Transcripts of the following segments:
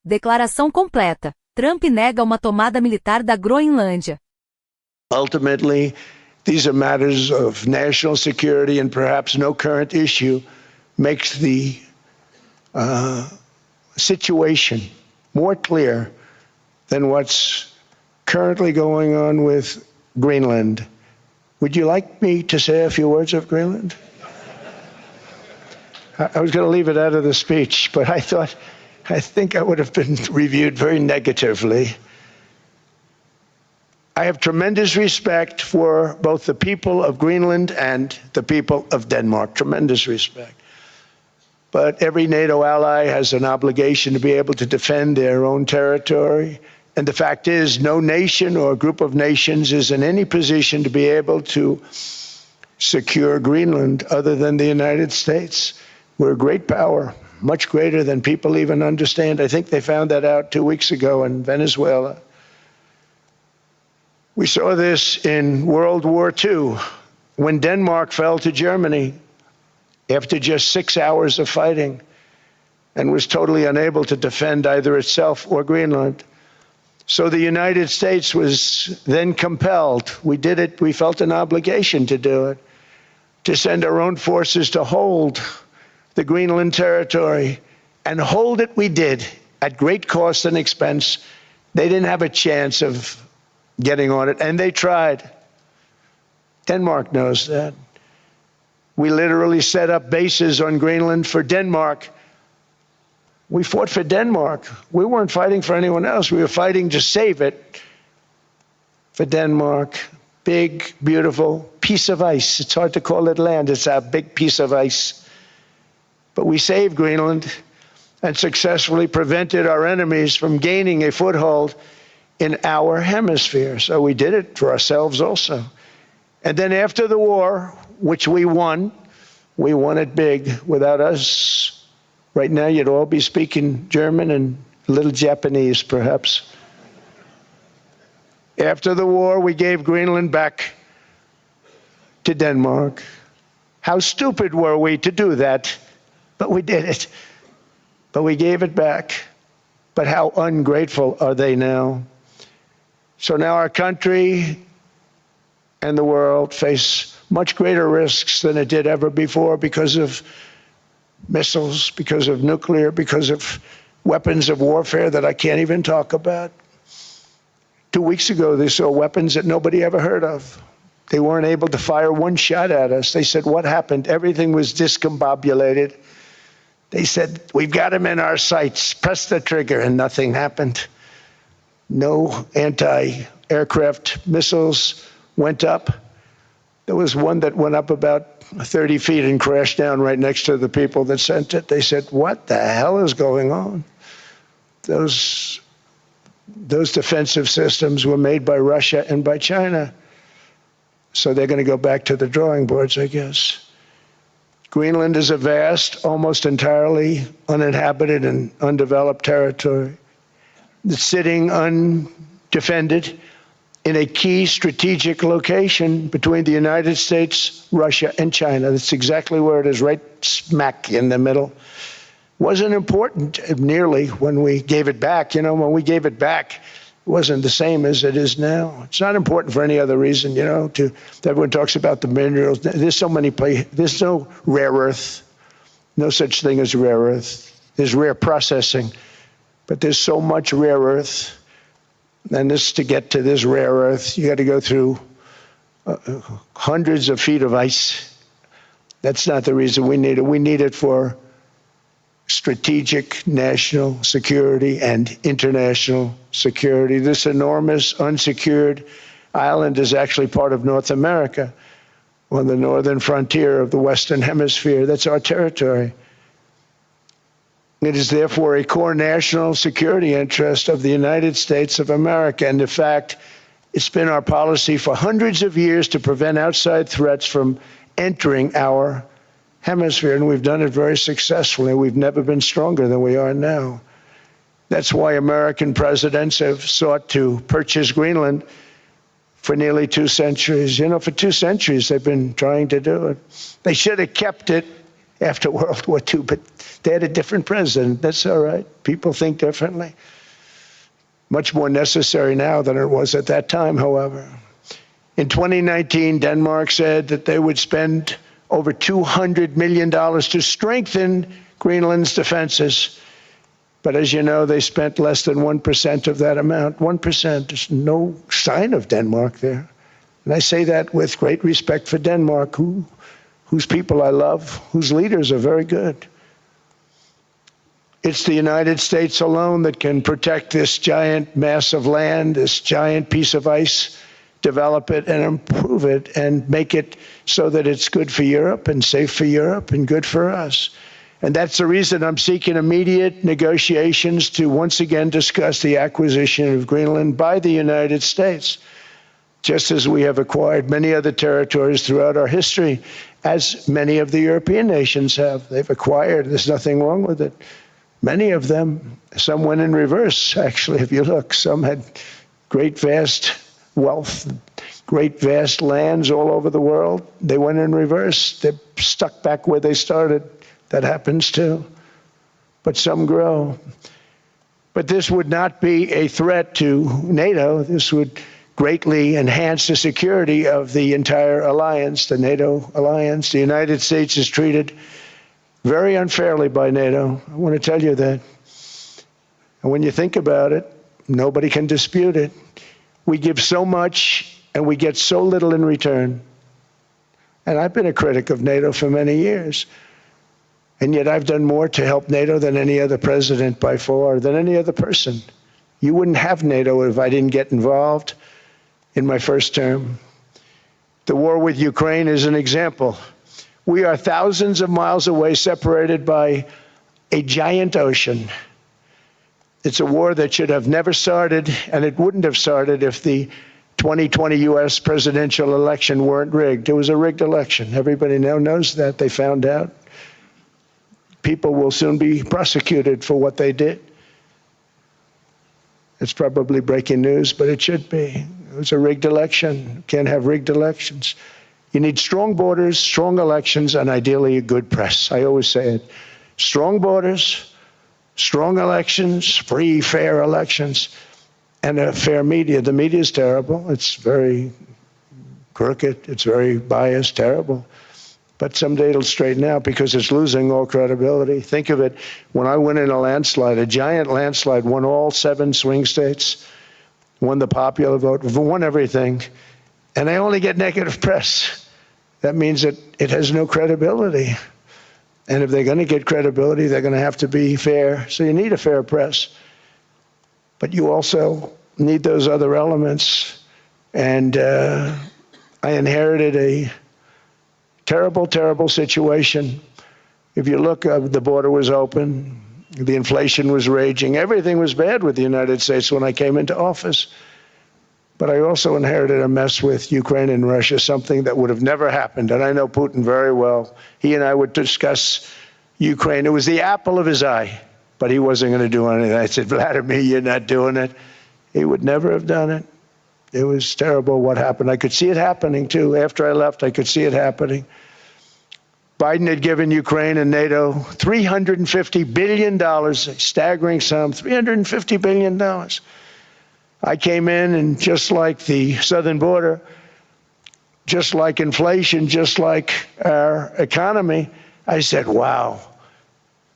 Declaração Completa. Trump nega uma tomada militar da Groenlândia. Ultimately, these are matters of national security, and perhaps no current issue makes the situation more clear than what's currently going on with Greenland. Would you like me to say a few words of Greenland? I was going to leave it out of the speech, but I think I would have been reviewed very negatively. I have tremendous respect for both the people of Greenland and the people of Denmark, tremendous respect. But every NATO ally has an obligation to be able to defend their own territory. And the fact is, no nation or group of nations is in any position to be able to secure Greenland other than the United States. We're a great power, much greater than people even understand. I think they found that out 2 weeks ago in Venezuela. We saw this in World War II, when Denmark fell to Germany after just 6 hours of fighting and was totally unable to defend either itself or Greenland. So the United States was then compelled, we did it, we felt an obligation to do it, to send our own forces to hold the Greenland territory, and hold it we did at great cost and expense. They didn't have a chance of getting on it, and they tried. Denmark knows that. We literally set up bases on Greenland for Denmark. We fought for Denmark. We weren't fighting for anyone else. We were fighting to save it for Denmark. Big, beautiful piece of ice. It's hard to call it land. It's a big piece of ice. But we saved Greenland and successfully prevented our enemies from gaining a foothold in our hemisphere. So we did it for ourselves also. And then after the war, which we won it big. Without us, right now you'd all be speaking German and a little Japanese, perhaps. After the war, we gave Greenland back to Denmark. How stupid were we to do that? But we did it. But we gave it back. But how ungrateful are they now? So now our country and the world face much greater risks than it did ever before because of missiles, because of nuclear, because of weapons of warfare that I can't even talk about. 2 weeks ago, they saw weapons that nobody ever heard of. They weren't able to fire one shot at us. They said, what happened? Everything was discombobulated. They said, we've got them in our sights. Press the trigger, and nothing happened. No anti-aircraft missiles went up. There was one that went up about 30 feet and crashed down right next to the people that sent it. They said, what the hell is going on? Those defensive systems were made by Russia and by China. So they're going to go back to the drawing boards, I guess. Greenland is a vast, almost entirely uninhabited and undeveloped territory that's sitting undefended in a key strategic location between the United States, Russia, and China. That's exactly where it is, right smack in the middle. Wasn't important nearly when we gave it back. You know, when we gave it back, it wasn't the same as it is now. It's not important for any other reason, you know, everyone talks about the minerals. There's so many places. There's no rare earth, no such thing as rare earth. There's rare processing, but there's so much rare earth. And to get to this rare earth, you got to go through hundreds of feet of ice. That's not the reason we need it. We need it for strategic national security and international security. This enormous unsecured island is actually part of North America, on the northern frontier of the Western Hemisphere. That's our territory. It is therefore a core national security interest of the United States of America. And in fact, it's been our policy for hundreds of years to prevent outside threats from entering our hemisphere, and we've done it very successfully. We've never been stronger than we are now. That's why American presidents have sought to purchase Greenland for nearly 2 centuries. You know, for 2 centuries they've been trying to do it. They should have kept it after World War II, but they had a different president. That's all right. People think differently. Much more necessary now than it was at that time, however. In 2019, Denmark said that they would spend over $200 million to strengthen Greenland's defenses. But as you know, they spent less than 1% of that amount. 1%. There's no sign of Denmark there. And I say that with great respect for Denmark, whose people I love, whose leaders are very good. It's the United States alone that can protect this giant mass of land, this giant piece of ice, develop it and improve it and make it so that it's good for Europe and safe for Europe and good for us. And that's the reason I'm seeking immediate negotiations to once again discuss the acquisition of Greenland by the United States, just as we have acquired many other territories throughout our history, as many of the European nations have. They've acquired, there's nothing wrong with it. Many of them, some went in reverse, actually, if you look. Some had great, vast wealth, great, vast lands all over the world. They went in reverse. They're stuck back where they started. That happens too. But some grow. But this would not be a threat to NATO. This would greatly enhance the security of the entire alliance, the NATO alliance. The United States is treated very unfairly by NATO. I want to tell you that. And when you think about it, nobody can dispute it. We give so much and we get so little in return. And I've been a critic of NATO for many years. And yet I've done more to help NATO than any other president by far, than any other person. You wouldn't have NATO if I didn't get involved in my first term. The war with Ukraine is an example. We are thousands of miles away, separated by a giant ocean. It's a war that should have never started, and it wouldn't have started if the 2020 U.S. presidential election weren't rigged. It was a rigged election. Everybody now knows that. They found out. People will soon be prosecuted for what they did. It's probably breaking news, but it should be. It was a rigged election. You can't have rigged elections. You need strong borders, strong elections, and ideally a good press. I always say it. Strong borders, strong elections, free, fair elections, and a fair media. The media is terrible. It's very crooked. It's very biased, terrible. But someday it'll straighten out because it's losing all credibility. Think of it. When I went in a landslide, a giant landslide, won all 7 swing states, won the popular vote, won everything, and I only get negative press. That means that it has no credibility. And if they're going to get credibility, they're going to have to be fair. So you need a fair press. But you also need those other elements. And I inherited a terrible, terrible situation. If you look, the border was open. The inflation was raging. Everything was bad with the United States when I came into office. But I also inherited a mess with Ukraine and Russia, something that would have never happened. And I know Putin very well. He and I would discuss Ukraine. It was the apple of his eye, but he wasn't going to do anything. I said, Vladimir, you're not doing it. He would never have done it. It was terrible what happened. I could see it happening, too. After I left, I could see it happening. Biden had given Ukraine and NATO $350 billion, a staggering sum, $350 billion. I came in, and just like the southern border, just like inflation, just like our economy, I said, wow,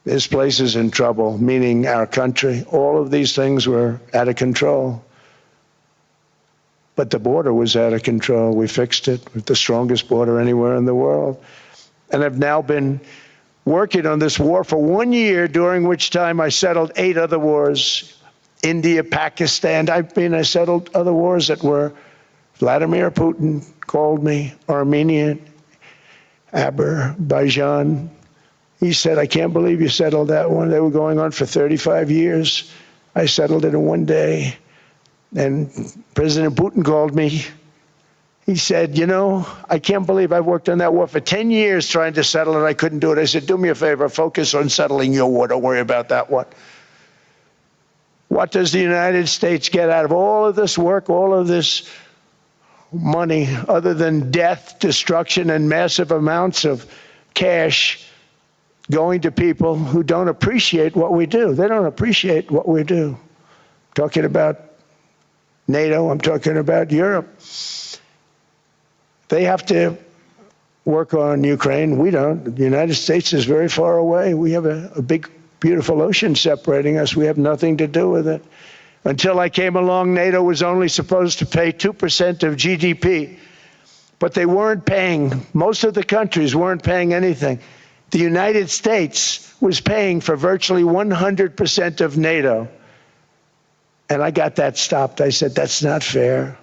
this place is in trouble, meaning our country. All of these things were out of control. But the border was out of control. We fixed it with the strongest border anywhere in the world. And I've now been working on this war for 1 year, during which time I settled 8 other wars. India, Pakistan. I settled other wars that were. Vladimir Putin called me, Armenia, Azerbaijan. He said, I can't believe you settled that one. They were going on for 35 years. I settled it in 1 day. And President Putin called me. He said, you know, I can't believe I've worked on that war for 10 years trying to settle it. I couldn't do it. I said, do me a favor, focus on settling your war. Don't worry about that one. What does the United States get out of all of this work, all of this money, other than death, destruction, and massive amounts of cash? going to people who don't appreciate what we do. They don't appreciate what we do. I'm talking about NATO, I'm talking about Europe. They have to work on Ukraine. We don't. The United States is very far away. We have a big, beautiful ocean separating us. We have nothing to do with it. Until I came along, NATO was only supposed to pay 2% of GDP, but they weren't paying. Most of the countries weren't paying anything. The United States was paying for virtually 100% of NATO. And I got that stopped. I said, that's not fair.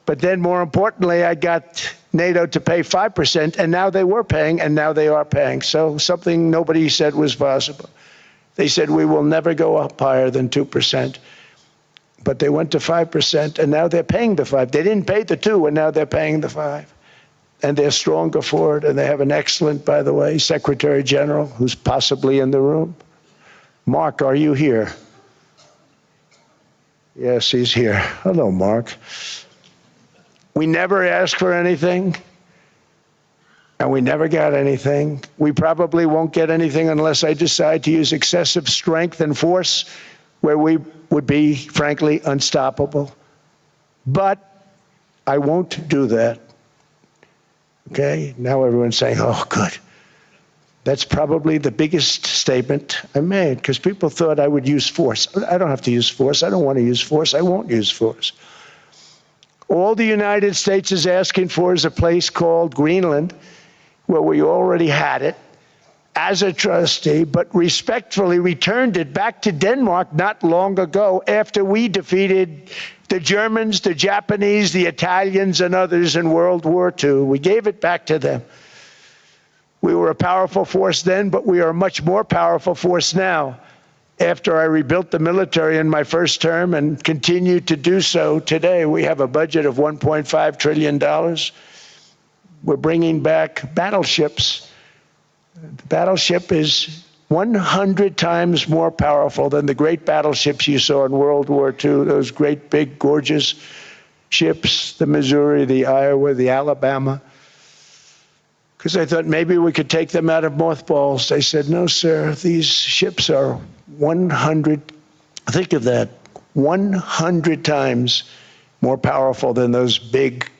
But then more importantly, I got NATO to pay 5%, and now they were paying, and now they are paying. So something nobody said was possible. They said, we will never go up higher than 2%. But they went to 5%, and now they're paying the 5. They didn't pay the 2, and now they're paying the 5. And they're stronger for it, and they have an excellent, by the way, Secretary General, who's possibly in the room. Mark, are you here? Yes, he's here. Hello, Mark. We never asked for anything, and we never got anything. We probably won't get anything unless I decide to use excessive strength and force where we would be, frankly, unstoppable. But I won't do that. Okay? Now everyone's saying, oh, good. That's probably the biggest statement I made, because people thought I would use force. I don't have to use force. I don't want to use force. I won't use force. All the United States is asking for is a place called Greenland, where we already had it as a trustee, but respectfully returned it back to Denmark not long ago after we defeated the Germans, the Japanese, the Italians, and others in World War II. We gave it back to them. We were a powerful force then, but we are a much more powerful force now. After I rebuilt the military in my first term and continue to do so today, we have a budget of $1.5 trillion. We're bringing back battleships. The battleship is 100 times more powerful than the great battleships you saw in World War II, those great, big, gorgeous ships, the Missouri, the Iowa, the Alabama. Because I thought maybe we could take them out of mothballs. They said, no, sir, these ships are 100, think of that, 100 times more powerful than those big,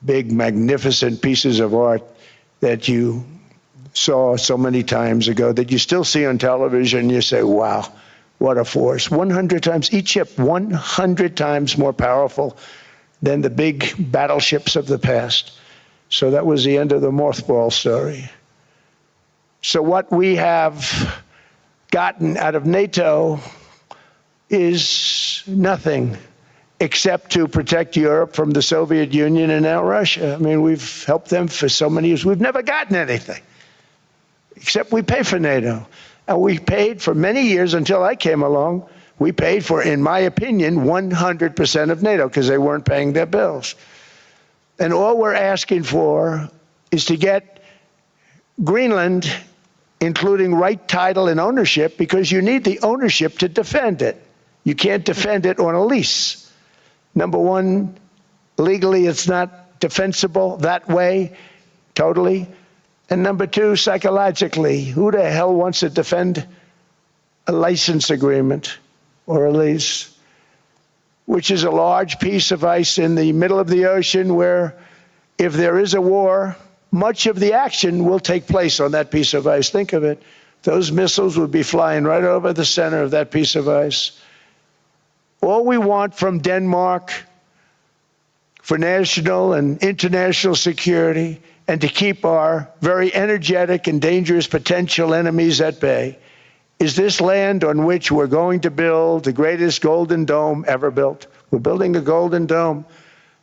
magnificent pieces of art that you saw so many times ago, that you still see on television. You say, wow, what a force. 100 times, each ship 100 times more powerful than the big battleships of the past. So that was the end of the mothball story. So what we have gotten out of NATO is nothing except to protect Europe from the Soviet Union and now Russia. I mean, we've helped them for so many years. We've never gotten anything, except we pay for NATO. And we paid for many years until I came along. We paid for, in my opinion, 100% of NATO because they weren't paying their bills. And all we're asking for is to get Greenland, including right title and ownership, because you need the ownership to defend it. You can't defend it on a lease. Number one, legally it's not defensible that way, totally. And number two, psychologically, who the hell wants to defend a license agreement or a lease, which is a large piece of ice in the middle of the ocean where, if there is a war, much of the action will take place on that piece of ice. Think of it. Those missiles would be flying right over the center of that piece of ice. All we want from Denmark for national and international security and to keep our very energetic and dangerous potential enemies at bay is this land on which we're going to build the greatest golden dome ever built. We're building a golden dome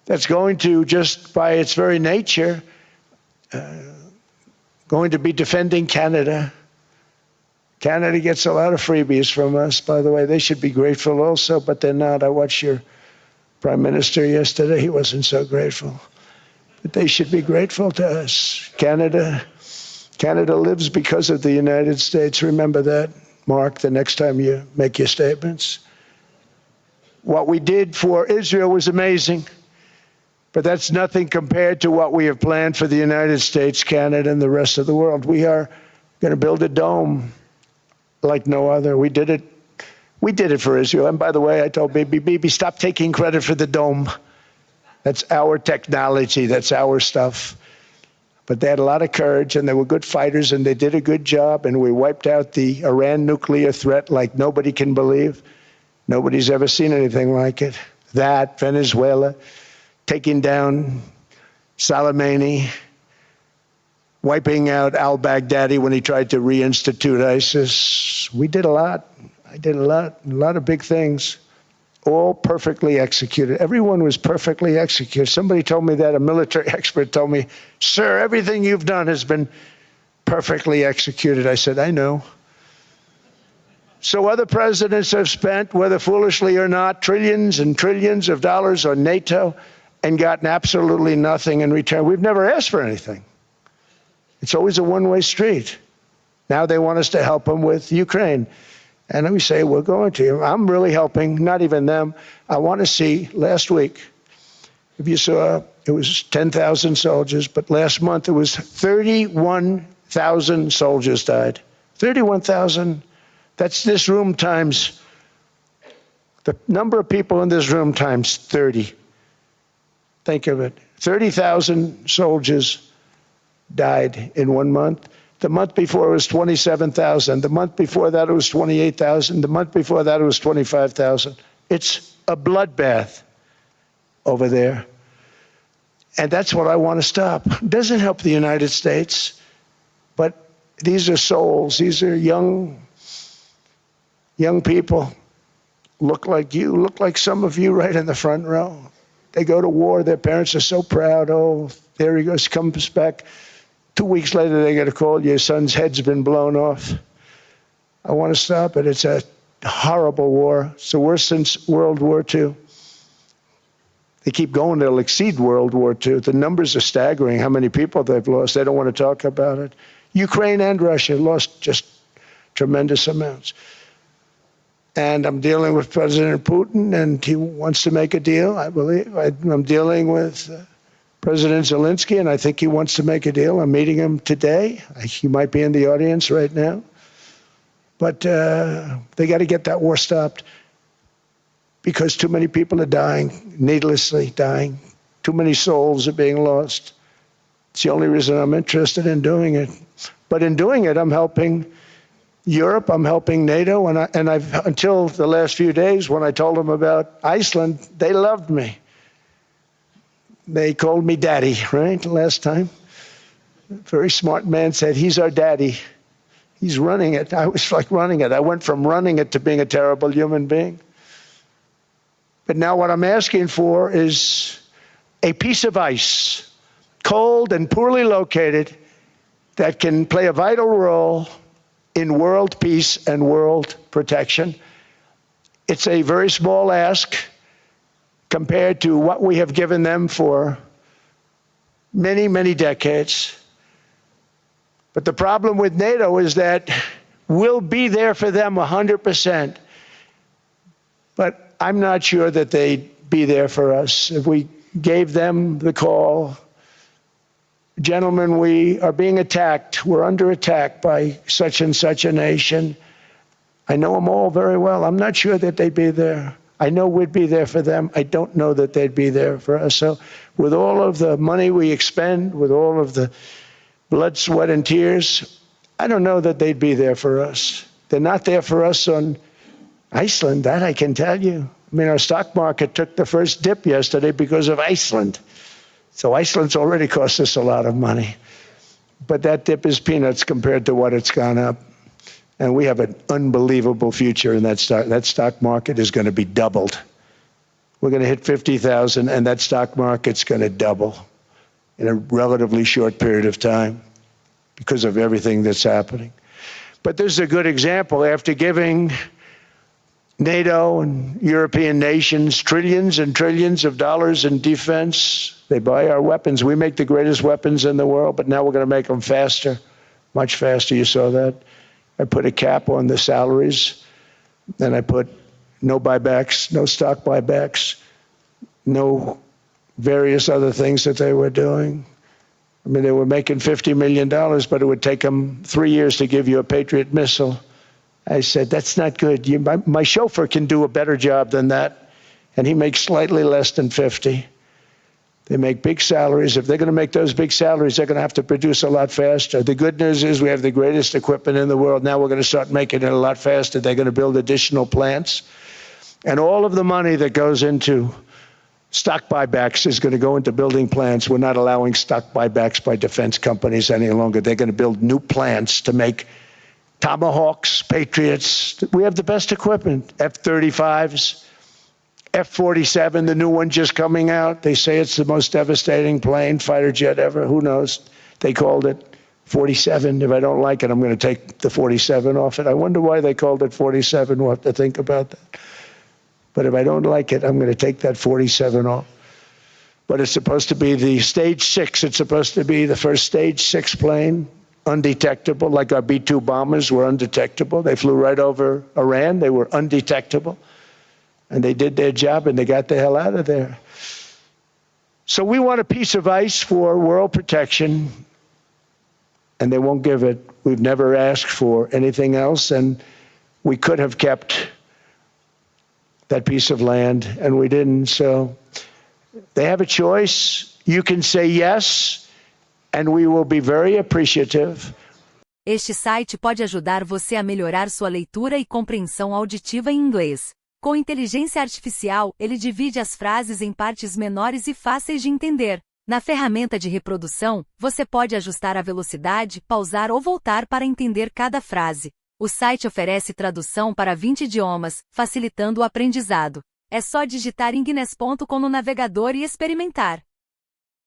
that's going to, just by its very nature, going to be defending Canada. Canada gets a lot of freebies from us, by the way. They should be grateful also, but they're not. I watched your Prime Minister yesterday. He wasn't so grateful. But they should be grateful to us. Canada lives because of the United States. Remember that, Mark, the next time you make your statements. What we did for Israel was amazing, but that's nothing compared to what we have planned for the United States, Canada, and the rest of the world. We are going to build a dome like no other. We did it. We did it for Israel. And by the way, I told Bibi, stop taking credit for the dome. That's our technology. That's our stuff. But they had a lot of courage, and they were good fighters, and they did a good job, and we wiped out the Iran nuclear threat like nobody can believe. Nobody's ever seen anything like it. That, Venezuela, taking down Soleimani, wiping out al-Baghdadi when he tried to reinstitute ISIS. We did a lot. I did a lot of big things, all perfectly executed. Everyone was perfectly executed. Somebody told me that, a military expert told me, sir, everything you've done has been perfectly executed. I said, I know. So other presidents have spent, whether foolishly or not, trillions and trillions of dollars on NATO and gotten absolutely nothing in return. We've never asked for anything. It's always a one-way street. Now they want us to help them with Ukraine. And we say, we're going to. I'm really helping, not even them. I want to see, last week, if you saw, it was 10,000 soldiers, but last month it was 31,000 soldiers died. 31,000. That's this room times, the number of people in this room times 30. Think of it. 30,000 soldiers died in 1 month. The month before it was 27,000. The month before that it was 28,000. The month before that it was 25,000. It's a bloodbath over there. And that's what I want to stop. It doesn't help the United States, but these are souls. These are young people. Look like you, look like some of you right in the front row. They go to war. Their parents are so proud. Oh, there he goes, comes back. 2 weeks later, they get a call, your son's head's been blown off. I want to stop it. It's a horrible war. It's the worst since World War II. They keep going, they'll exceed World War II. The numbers are staggering, how many people they've lost. They don't want to talk about it. Ukraine and Russia lost just tremendous amounts. And I'm dealing with President Putin, and he wants to make a deal, I believe. I'm dealing with President Zelensky, and I think he wants to make a deal. I'm meeting him today. He might be in the audience right now. But they got to get that war stopped because too many people are dying, needlessly dying. Too many souls are being lost. It's the only reason I'm interested in doing it. But in doing it, I'm helping Europe, I'm helping NATO, and I've until the last few days when I told them about Iceland, they loved me. They called me daddy, right, last time. A very smart man said, he's our daddy. He's running it. I was like running it. I went from running it to being a terrible human being. But now what I'm asking for is a piece of ice, cold and poorly located, that can play a vital role in world peace and world protection. It's a very small ask compared to what we have given them for many, many decades. But the problem with NATO is that we'll be there for them 100%. But I'm not sure that they'd be there for us. If we gave them the call, gentlemen, we are being attacked. We're under attack by such and such a nation. I know them all very well. I'm not sure that they'd be there. I know we'd be there for them. I don't know that they'd be there for us. So with all of the money we expend, with all of the blood, sweat, and tears, I don't know that they'd be there for us. They're not there for us on Iceland, that I can tell you. I mean, our stock market took the first dip yesterday because of Iceland. So Iceland's already cost us a lot of money. But that dip is peanuts compared to what it's gone up. And we have an unbelievable future in that stock. That stock market is going to be doubled. We're going to hit 50,000, and that stock market's going to double in a relatively short period of time because of everything that's happening. But this is a good example. After giving NATO and European nations trillions and trillions of dollars in defense, they buy our weapons. We make the greatest weapons in the world, but now we're going to make them faster, much faster. You saw that. I put a cap on the salaries, and I put no buybacks, no stock buybacks, no various other things that they were doing. I mean, they were making $50 million, but it would take them 3 years to give you a Patriot missile. I said, that's not good. My chauffeur can do a better job than that, and he makes slightly less than 50. They make big salaries. If they're going to make those big salaries, they're going to have to produce a lot faster. The good news is we have the greatest equipment in the world. Now we're going to start making it a lot faster. They're going to build additional plants. And all of the money that goes into stock buybacks is going to go into building plants. We're not allowing stock buybacks by defense companies any longer. They're going to build new plants to make Tomahawks, Patriots. We have the best equipment, F-35s. F-47, the new one just coming out. They say it's the most devastating plane, fighter jet ever. Who knows? They called it 47. If I don't like it, I'm going to take the 47 off it. I wonder why they called it 47. We'll have to think about that. But if I don't like it, I'm going to take that 47 off. But it's supposed to be the stage 6. It's supposed to be the first stage 6 plane, undetectable, like our B-2 bombers were undetectable. They flew right over Iran. They were undetectable. And they did their job, and they got the hell out of there. So we want a piece of ice for world protection, and they won't give it. We've never asked for anything else, and we could have kept that piece of land, and we didn't. So they have a choice. You can say yes, and we will be very appreciative. Este site pode ajudar você a melhorar sua leitura e compreensão auditiva em inglês. Com inteligência artificial, ele divide as frases em partes menores e fáceis de entender. Na ferramenta de reprodução, você pode ajustar a velocidade, pausar ou voltar para entender cada frase. O site oferece tradução para 20 idiomas, facilitando o aprendizado. É só digitar inglês.com no navegador e experimentar.